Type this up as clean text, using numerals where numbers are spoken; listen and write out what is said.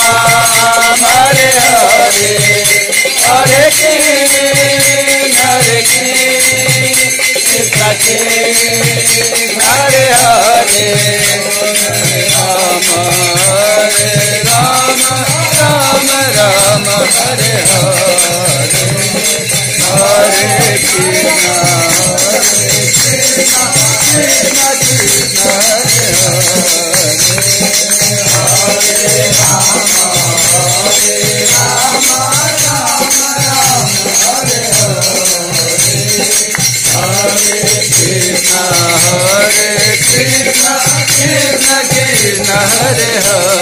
Hare Hare Hare Krishna Krishna Hare Hare Ram Ram Ram Ram Hare Hare Hare Krishna Krishna Krishna Hare Hare Ram Ram Ram Hare Hare Krishna Krishna Krishna Hare Hare